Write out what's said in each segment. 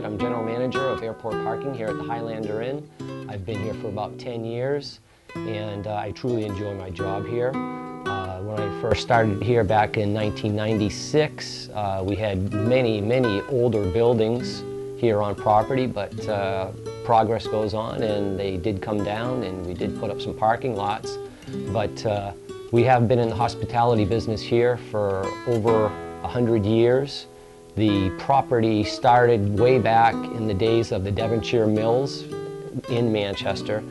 I'm General Manager of Airport Parking here at the Highlander Inn. I've been here for about 10 years and I truly enjoy my job here. When I first started here back in 1996, we had many older buildings here on property, but progress goes on and they did come down and we did put up some parking lots. But we have been in the hospitality business here for over 100 years. The property started way back in the days of the Devonshire Mills in Manchester,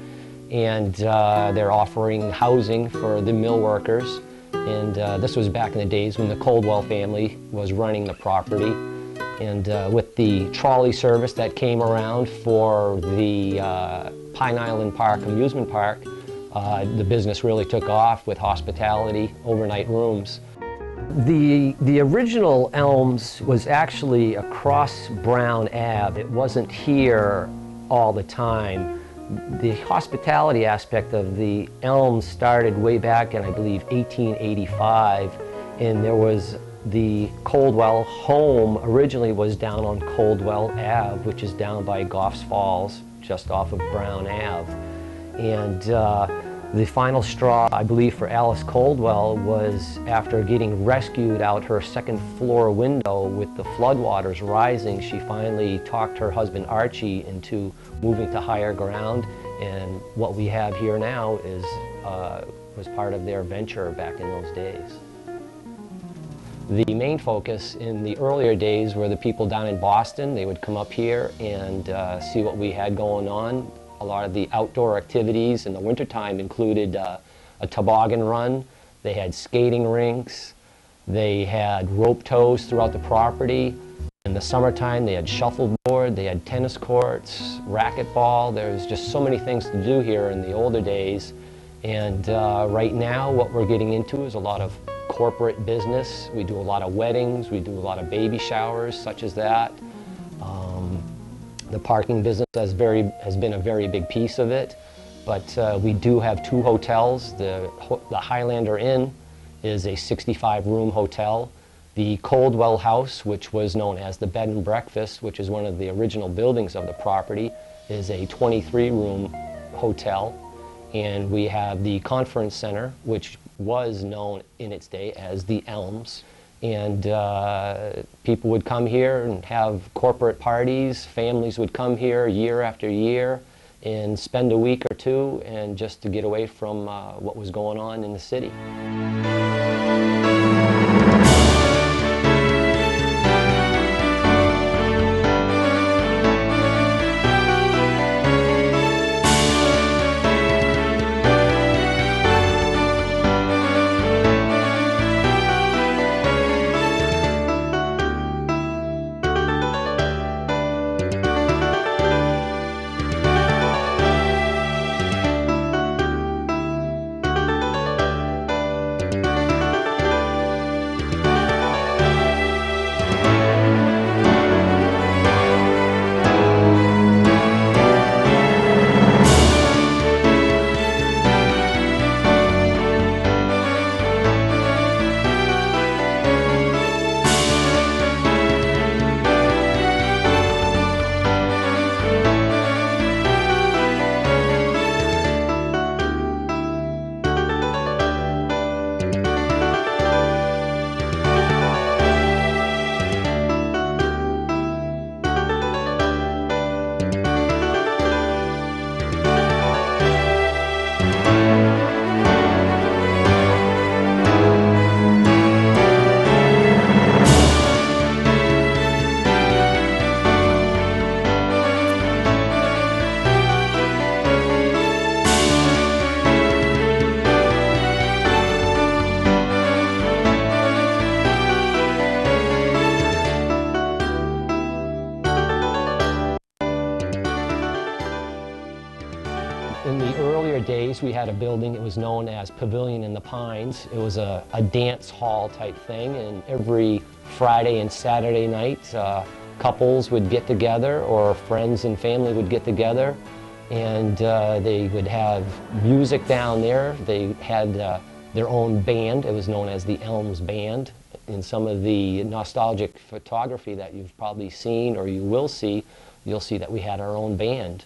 and they're offering housing for the mill workers. And this was back in the days when the Coldwell family was running the property. And with the trolley service that came around for the Pine Island Park amusement park, the business really took off with hospitality, overnight rooms. The original Elms was actually across Brown Ave. It wasn't here all the time. The hospitality aspect of the Elms started way back in, I believe, 1885, and there was the Coldwell home originally was down on Coldwell Ave, which is down by Goffs Falls, just off of Brown Ave. And the final straw, I believe, for Alice Coldwell was after getting rescued out her second floor window with the floodwaters rising. She finally talked her husband Archie into moving to higher ground, and what we have here now is was part of their venture back in those days. The main focus in the earlier days were the people down in Boston. They would come up here and see what we had going on. A lot of the outdoor activities in the wintertime included a toboggan run. They had skating rinks. They had rope tows throughout the property. In the summertime, they had shuffleboard. They had tennis courts, racquetball. There's just so many things to do here in the older days. And right now, what we're getting into is a lot of corporate business. We do a lot of weddings. We do a lot of baby showers, such as that. The parking business has been a very big piece of it, but we do have two hotels. The Highlander Inn is a 65-room hotel. The Coldwell House, which was known as the Bed and Breakfast, which is one of the original buildings of the property, is a 23-room hotel. And we have the Conference Center, which was known in its day as the Elms. And people would come here and have corporate parties. Families would come here year after year and spend a week or two and just to get away from what was going on in the city. Elms, we had a building. It was known as Pavilion in the Pines. It was a dance hall type thing, and every Friday and Saturday night, couples would get together, or friends and family would get together, and they would have music down there. They had their own band. It was known as the Elms Band. In some of the nostalgic photography that you've probably seen or you will see, you'll see that we had our own band.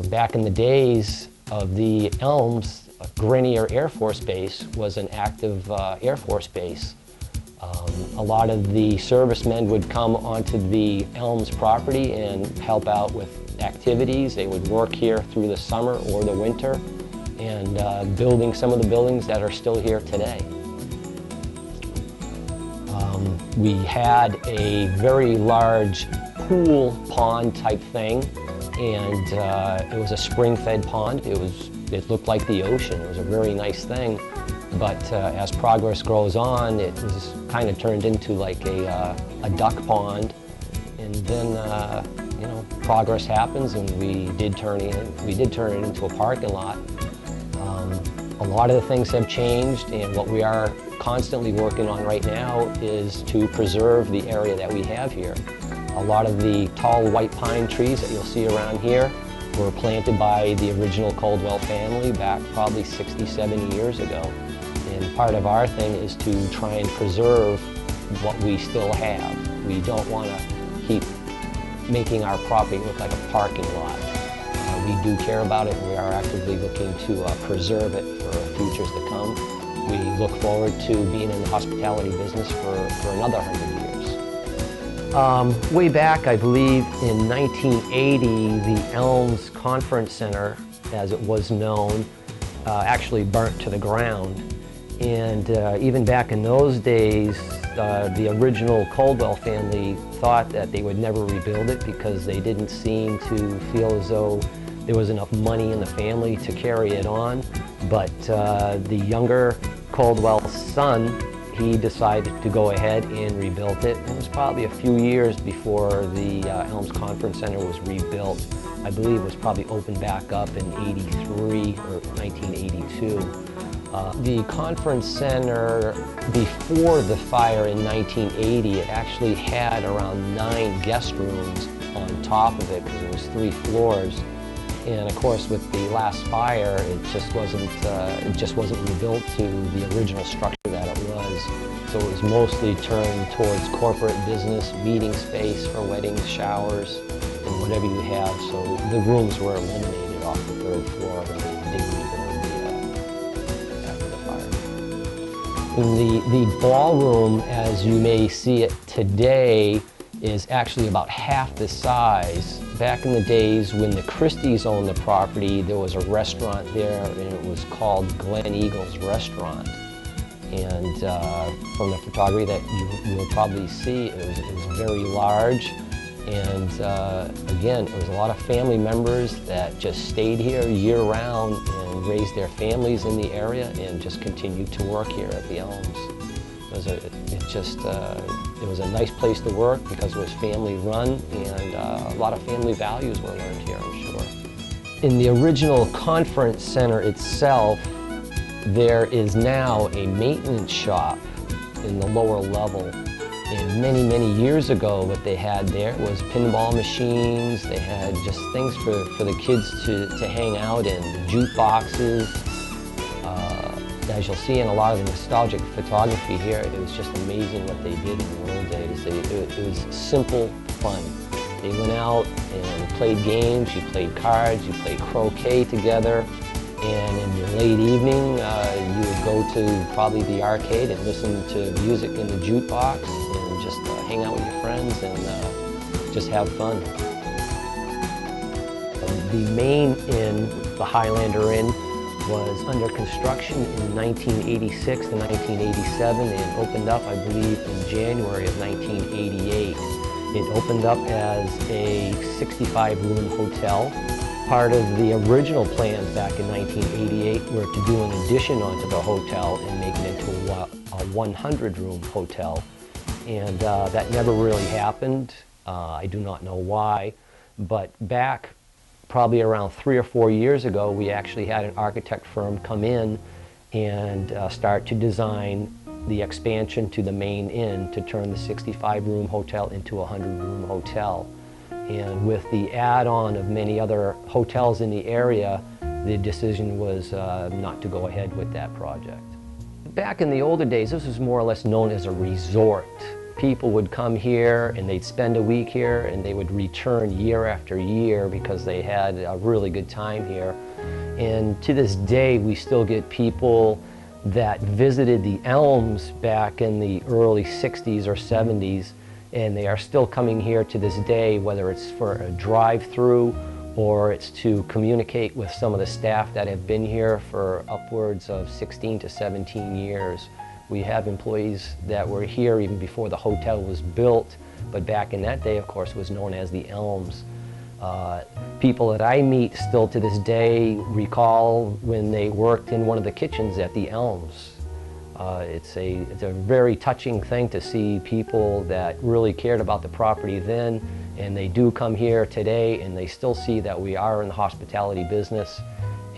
Back in the days of the Elms, Grenier Air Force Base was an active Air Force base. A lot of the servicemen would come onto the Elms property and help out with activities. They would work here through the summer or the winter, and building some of the buildings that are still here today. We had a very large pool pond type thing, and it was a spring-fed pond. It looked like the ocean. It was a very nice thing, but as progress goes on, it was kind of turned into like a duck pond, and then you know, progress happens, and we did turn it into a parking lot. A lot of the things have changed, and what we are constantly working on right now is to preserve the area that we have here. A lot of the tall white pine trees that you'll see around here were planted by the original Caldwell family back probably 60, 70 years ago. And part of our thing is to try and preserve what we still have. We don't want to keep making our property look like a parking lot. We do care about it, and we are actively looking to preserve it for futures to come. We look forward to being in the hospitality business for another 100 years. Way back, I believe in 1980, the Elms Conference Center, as it was known, actually burnt to the ground. And even back in those days, the original Caldwell family thought that they would never rebuild it because they didn't seem to feel as though there was enough money in the family to carry it on. But the younger Caldwell son, he decided to go ahead and rebuild it. It was probably a few years before the Elms Conference Center was rebuilt. I believe it was probably opened back up in '83 or 1982. The Conference Center, before the fire in 1980, it actually had around 9 guest rooms on top of it, because it was 3 floors. And of course, with the last fire, it just wasn't rebuilt to the original structure that it was. So it was mostly turned towards corporate business, meeting space for weddings, showers, and whatever you have. So the rooms were eliminated off the 3rd floor when they did rebuild after the fire. And the ballroom, as you may see it today, is actually about half the size. Back in the days when the Christies owned the property, there was a restaurant there, and it was called Glen Eagle's Restaurant. And from the photography that you will probably see, it was very large. And again, it was a lot of family members that just stayed here year-round and raised their families in the area and just continued to work here at the Elms. It was a nice place to work because it was family run, and a lot of family values were learned here, I'm sure. In the original conference center itself, there is now a maintenance shop in the lower level. And many, many years ago, what they had there was pinball machines. They had just things for the kids to hang out in, jukeboxes. As you'll see in a lot of the nostalgic photography here, it was just amazing what they did in the old days. It was simple fun. They went out and played games, you played cards, you played croquet together, and in the late evening, you would go to probably the arcade and listen to music in the jukebox and just hang out with your friends and just have fun. The main inn, the Highlander Inn, was under construction in 1986 to 1987 and opened up, I believe, in January of 1988. It opened up as a 65-room hotel. Part of the original plans back in 1988 were to do an addition onto the hotel and make it into a 100-room hotel. And that never really happened. I do not know why, but back probably around 3 or 4 years ago, we actually had an architect firm come in and start to design the expansion to the main inn to turn the 65-room hotel into a 100-room hotel. And with the add-on of many other hotels in the area, the decision was not to go ahead with that project. Back in the older days, this was more or less known as a resort. People would come here and they'd spend a week here and they would return year after year because they had a really good time here. And to this day, we still get people that visited the Elms back in the early 60s or 70s, and they are still coming here to this day, whether it's for a drive-through or it's to communicate with some of the staff that have been here for upwards of 16 to 17 years. We have employees that were here even before the hotel was built, but back in that day, of course, it was known as the Elms. People that I meet still to this day recall when they worked in one of the kitchens at the Elms. It's a very touching thing to see people that really cared about the property then, and they do come here today and they still see that we are in the hospitality business,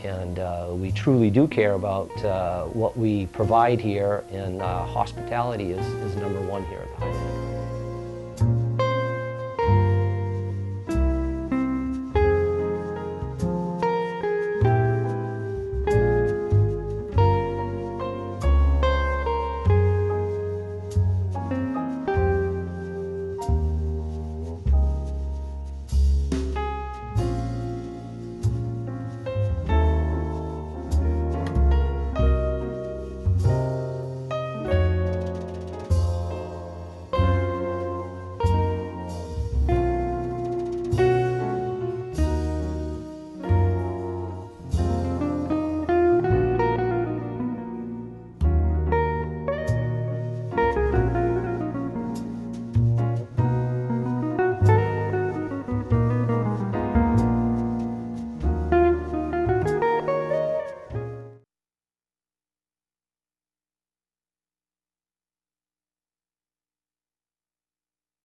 and we truly do care about what we provide here, and hospitality is number one here at the Highlander.